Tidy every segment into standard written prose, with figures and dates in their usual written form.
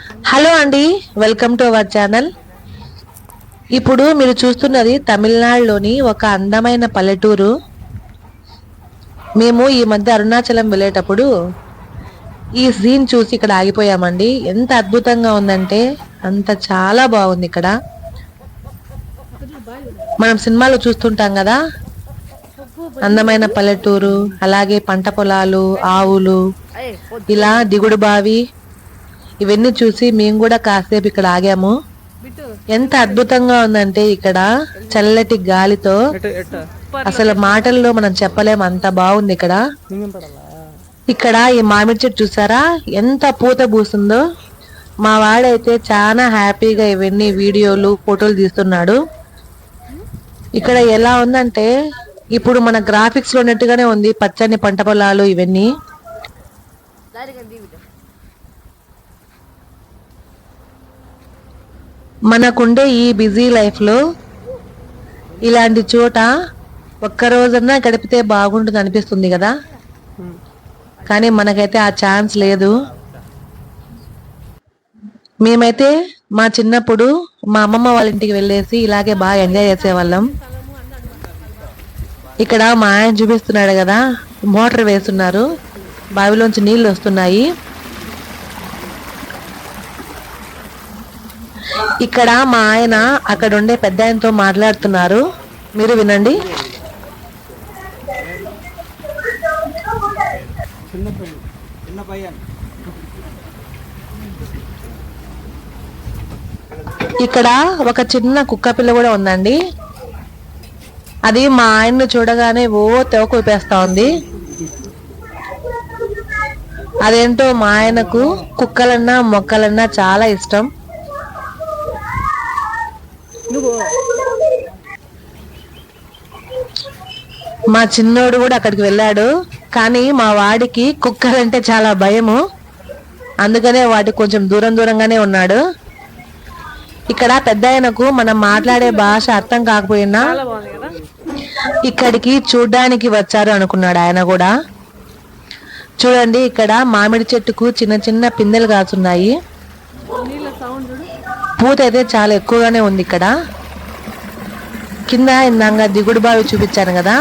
Hello అండి, welcome to our channel. ఇప్పుడు మీరు చూస్తున్నది తమిళనాడులోని ఒక అందమైన పల్లెటూరు. మేము ఈ మధ్య అరుణాచలం వెళ్ళేటప్పుడు ఈ సీన్ చూసి ఇక్కడ ఆగిపోయామండి. ఎంత అద్భుతంగా ఉందంటే అంత చాలా బాగుంది ఇక్కడ. మనం సినిమాలో చూస్తుంటాం కదా, అందమైన పల్లెటూరు, అలాగే పంట పొలాలు, ఆవులు, ఇలా దిగుడు బావి, ఇవన్నీ చూసి మేము కూడా కాసేపు ఇక్కడ ఆగాము. ఎంత అద్భుతంగా ఉందంటే ఇక్కడ చల్లటి గాలితో అసలు మాటల్లో మనం చెప్పలేము, అంత బాగుంది ఇక్కడ. ఇక్కడ ఈ మామిడి చెట్టు చూసారా ఎంత పూత పూస్తుందో. మా వాడైతే చాలా హ్యాపీగా ఇవన్నీ వీడియోలు ఫోటోలు తీస్తున్నాడు. ఇక్కడ ఎలా ఉందంటే ఇప్పుడు మన గ్రాఫిక్స్ లో ఉన్నట్టుగానే ఉంది, పచ్చని పంట పొలాలు ఇవన్నీ. మనకుండే ఈ బిజీ లైఫ్ లో ఇలాంటి చోట ఒక్క రోజన్నా గడిపితే బాగుంటుంది అనిపిస్తుంది కదా, కానీ మనకైతే ఆ ఛాన్స్ లేదు. మేమైతే మా చిన్నప్పుడు మా అమ్మమ్మ వాళ్ళ ఇంటికి వెళ్ళేసి ఇలాగే బాగా ఎంజాయ్ చేసేవాళ్ళం. ఇక్కడ మా ఆయన చూపిస్తున్నాడు కదా, మోటార్ వేస్తున్నారు, బావిలోంచి నీళ్లు వస్తున్నాయి. ఇక్కడ మా ఆయన అక్కడ ఉండే పెద్ద ఆయనతో మాట్లాడుతున్నారు, మీరు వినండి. ఇక్కడ ఒక చిన్న కుక్క పిల్ల కూడా ఉందండి. అది మా ఆయన్ని చూడగానే తెవకు ఊపేస్తా ఉంది. అదేంటో మా ఆయనకు కుక్కలన్నా మొక్కలన్నా చాలా ఇష్టం. మా చిన్నోడు కూడా అక్కడికి వెళ్ళాడు, కానీ మా వాడికి కుక్కలంటే చాలా భయము, అందుకనే వాటికి కొంచెం దూరం దూరంగానే ఉన్నాడు. ఇక్కడ పెద్ద ఆయనకు మనం మాట్లాడే భాష అర్థం కాకపోయినా ఇక్కడికి చూడ్డానికి వచ్చారు అనుకున్నాడు ఆయన కూడా. చూడండి, ఇక్కడ మామిడి చెట్టుకు చిన్న చిన్న పిందెలు కాస్తున్నాయి. పూత అయితే చాలా ఎక్కువగానే ఉంది ఇక్కడ. కింద ఇందాక దిగుడు బావి చూపించాను కదా,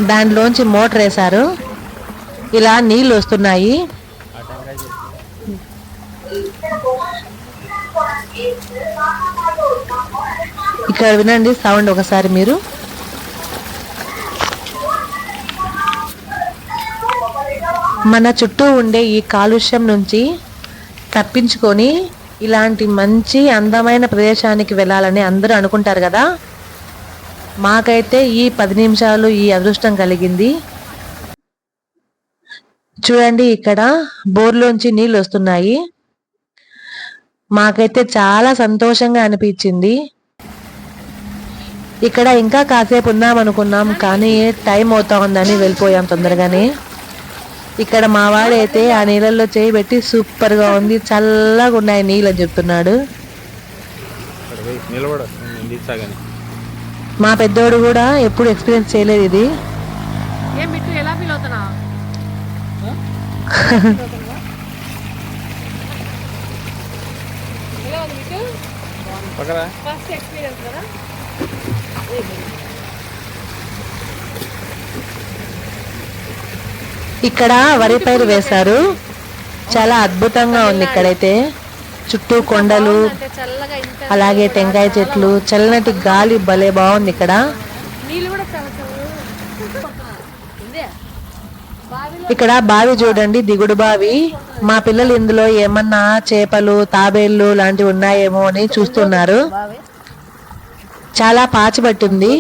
దానిలోంచి మోటార్ వేశారు, ఇలా నీళ్ళు వస్తున్నాయి. ఇక్కడ వినండి సౌండ్ ఒకసారి మీరు. మన చుట్టూ ఉండే ఈ కాలుష్యం నుంచి తప్పించుకొని ఇలాంటి మంచి అందమైన ప్రదేశానికి వెళ్ళాలని అందరూ అనుకుంటారు కదా, మాకైతే ఈ 10 నిమిషాలు ఈ అదృష్టం కలిగింది. చూడండి, ఇక్కడ బోర్లోంచి నీళ్ళు వస్తున్నాయి. మాకైతే చాలా సంతోషంగా అనిపించింది. ఇక్కడ ఇంకా కాసేపు ఉందాం అనుకున్నాం, కానీ టైం అవుతా ఉందని వెళ్ళిపోయాం తొందరగానే. ఇక్కడ మా వాడైతే ఆ నీళ్ళల్లో చేయబెట్టి సూపర్ గా ఉంది, చల్లగా ఉన్నాయి నీళ్ళు అని చెప్తున్నాడు. మా పెద్దోడు కూడా ఎప్పుడు ఎక్స్పీరియన్స్ చేయలేదు ఇది. ఇక్కడ వరి పైరు వేశారు, చాలా అద్భుతంగా ఉంది. ఇక్కడైతే చుట్టూ కొండలు, అలాగే టెంకాయ చెట్లు, చల్లటి గాలి, భలే బాగుంది ఇక్కడ. ఇక్కడ బావి చూడండి, దిగుడు బావి. మా పిల్లలు ఇందులో ఏమన్నా చేపలు, తాబేళ్లు లాంటివి ఉన్నాయేమో అని చూస్తున్నారు. చాలా పాచిపట్టింది.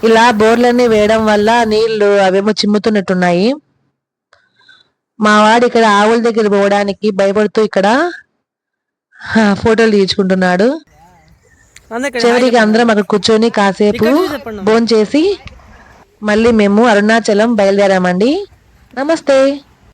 ఇలా బోర్లన్నీ వేయడం వల్ల నీళ్లు అవేమో చిమ్ముతున్నట్టున్నాయి. మా వాడు ఇక్కడ ఆవుల దగ్గర పోవడానికి భయపడుతూ ఇక్కడ ఫోటోలు తీయించుకుంటున్నాడు. చివరికి అందరం అక్కడ కూర్చొని కాసేపు భోంచేసి మళ్ళీ మేము అరుణాచలం బయలుదేరామండి. నమస్తే.